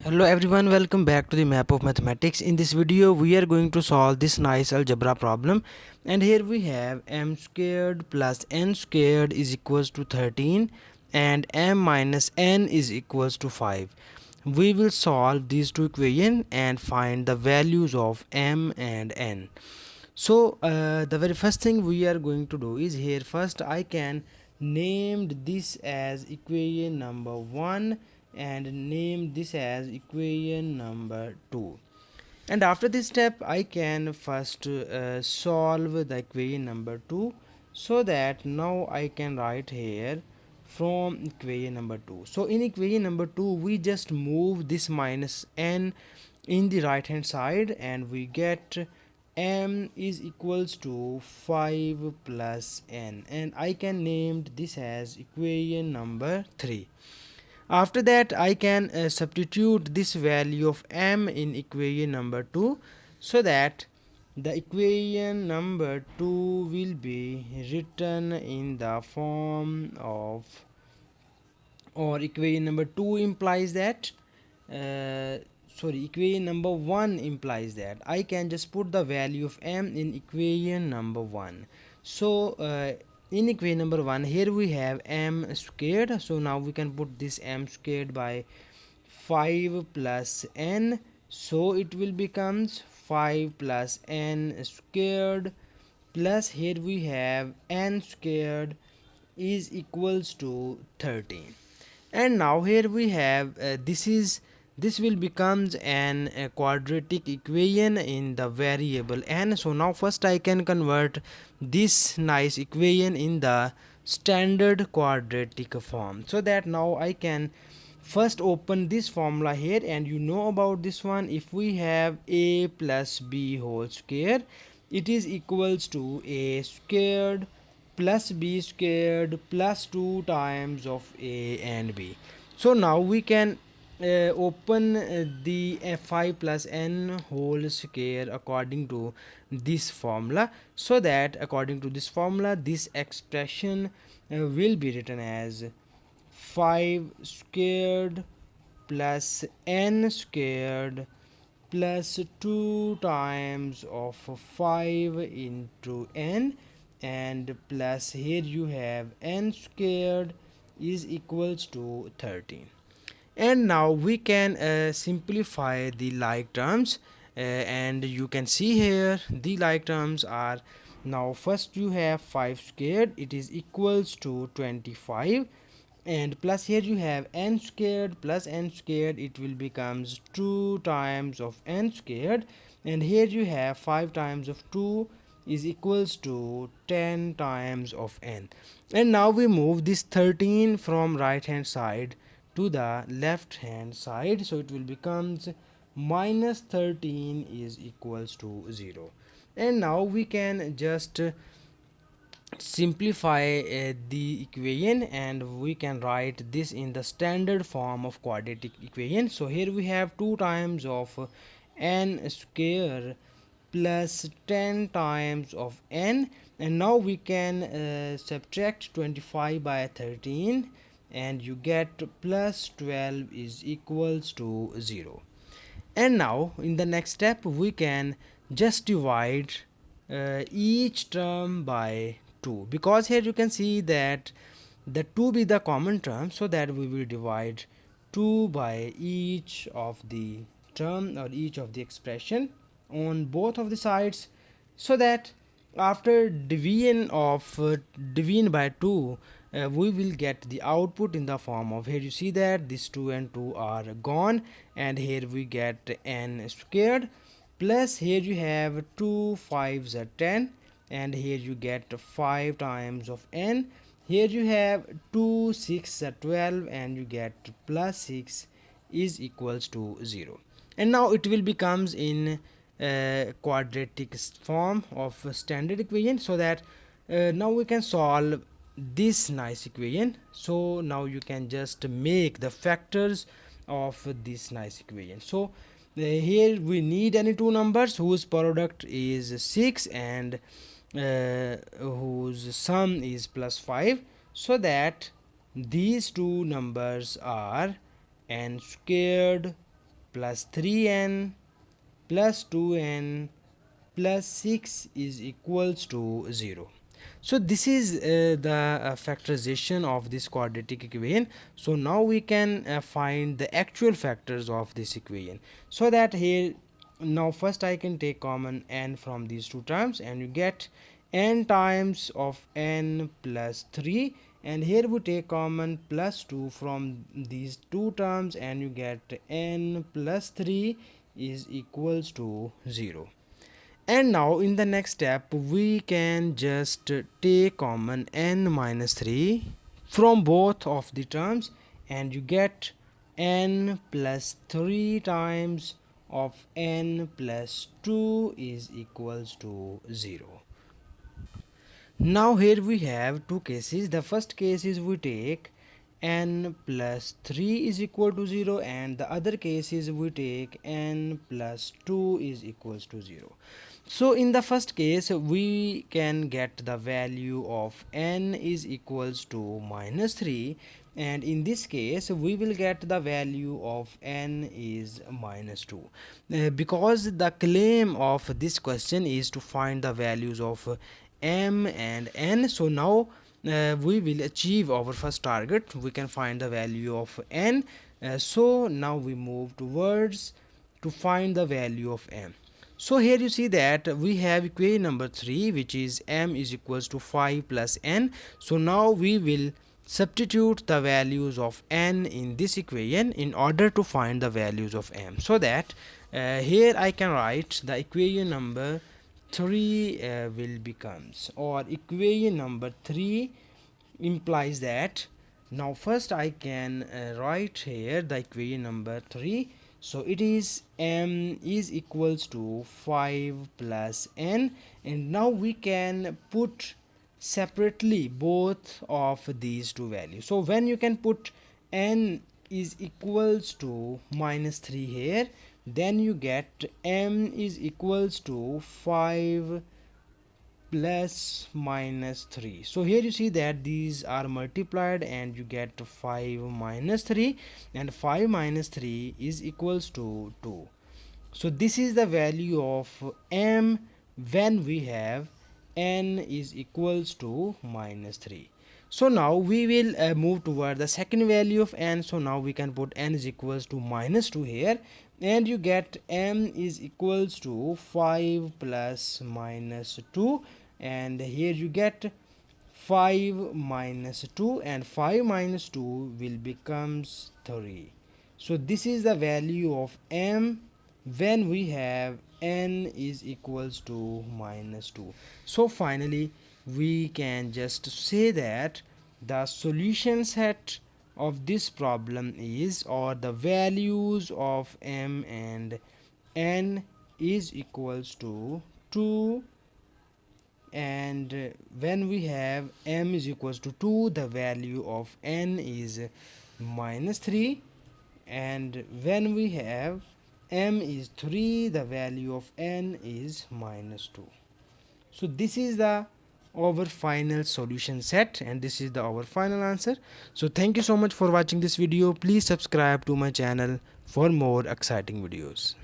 Hello everyone, welcome back to the map of mathematics. In this video we are going to solve this nice algebra problem, and here we have m squared plus n squared is equals to 13 and m minus n is equals to 5. We will solve these two equations and find the values of m and n. So the very first thing we are going to do is, here first I can named this as equation number 1 and name this as equation number 2, and after this step I can first solve the equation number 2, so that now I can write here from equation number 2. So in equation number 2 we just move this minus n in the right hand side and we get m is equals to 5 plus n, and I can name this as equation number 3. After that I can substitute this value of m in equation number 2, so that the equation number 2 will be written in the form of, or equation number 2 implies that equation number 1 implies that I can just put the value of m in equation number 1. So in equation number 1 here we have m squared, so now we can put this m squared by 5 plus n, so it will becomes 5 plus n squared, plus here we have n squared is equals to 13. And now here we have this will becomes an quadratic equation in the variable n. So now first I can convert this nice equation in the standard quadratic form, so that now I can first open this formula here, and you know about this one. If we have a plus b whole square, it is equals to a squared plus b squared plus 2 times of a and b. So now we can open the 5 plus n whole square according to this formula, so that according to this formula this expression will be written as 5 squared plus n squared plus 2 times of 5 into n, and plus here you have n squared is equals to 13. And now we can simplify the like terms, and you can see here the like terms are, now first you have 5 squared, it is equals to 25, and plus here you have n squared plus n squared, it will becomes 2 times of n squared, and here you have 5 times of 2 is equals to 10 times of n. And now we move this 13 from right hand side to the left hand side, so it will becomes minus 13 is equals to 0. And now we can just simplify the equation, and we can write this in the standard form of quadratic equation. So here we have 2 times of n square plus 10 times of n, and now we can subtract 25 by 13, and you get plus 12 is equals to 0. And now in the next step we can just divide each term by 2, because here you can see that the 2 be the common term, so that we will divide 2 by each of the term or each of the expression on both of the sides, so that after division by 2 we will get the output in the form of, here you see that this 2 and 2 are gone, and here we get n squared, plus here you have 2 5s are 10, and here you get 5 times of n, here you have 2 6 are 12, and you get plus 6 is equals to 0. And now it will becomes in quadratic form of standard equation, so that now we can solve this nice equation. So now you can just make the factors of this nice equation. So here we need any two numbers whose product is 6 and whose sum is plus 5, so that these two numbers are n squared plus 3n plus 2n plus 6 is equals to 0. So this is the factorization of this quadratic equation. So now we can find the actual factors of this equation. So that here, now first I can take common n from these two terms, and you get n times of n plus 3, and here we take common plus 2 from these two terms, and you get n plus 3 is equals to 0. And now in the next step we can just take common n minus 3 from both of the terms, and you get n plus 3 times of n plus 2 is equals to 0. Now here we have two cases. The first case is we take n plus 3 is equal to 0, and the other case is we take n plus 2 is equals to 0. So in the first case we can get the value of n is equals to minus 3, and in this case we will get the value of n is minus 2. Because the claim of this question is to find the values of m and n, so now we will achieve our first target. We can find the value of n. So now we move towards to find the value of m. So here you see that we have equation number 3, which is m is equals to 5 plus n. So now we will substitute the values of n in this equation in order to find the values of m. So that here I can write the equation number 3 will becomes, or equation number 3 implies that, now first I can write here the equation number 3. So it is m is equals to 5 plus n, and now we can put separately both of these two values. So when you can put n is equals to minus 3 here, then you get m is equals to 5 plus minus 3. So here you see that these are multiplied and you get 5 minus 3, and 5 minus 3 is equals to 2. So this is the value of m when we have n is equals to minus 3. So now we will move toward the second value of n. So now we can put n is equals to minus 2 here, and you get m is equals to 5 plus minus 2, and here you get 5 minus 2, and 5 minus 2 will becomes 3. So this is the value of m when we have n is equals to minus 2. So finally we can just say that the solution set of this problem is, or the values of m and n is equals to 2, and when we have m is equals to 2, the value of n is minus 3, and when we have m is 3, the value of n is minus 2. So this is the our final solution set, and this is the our final answer. So thank you so much for watching this video. Please subscribe to my channel for more exciting videos.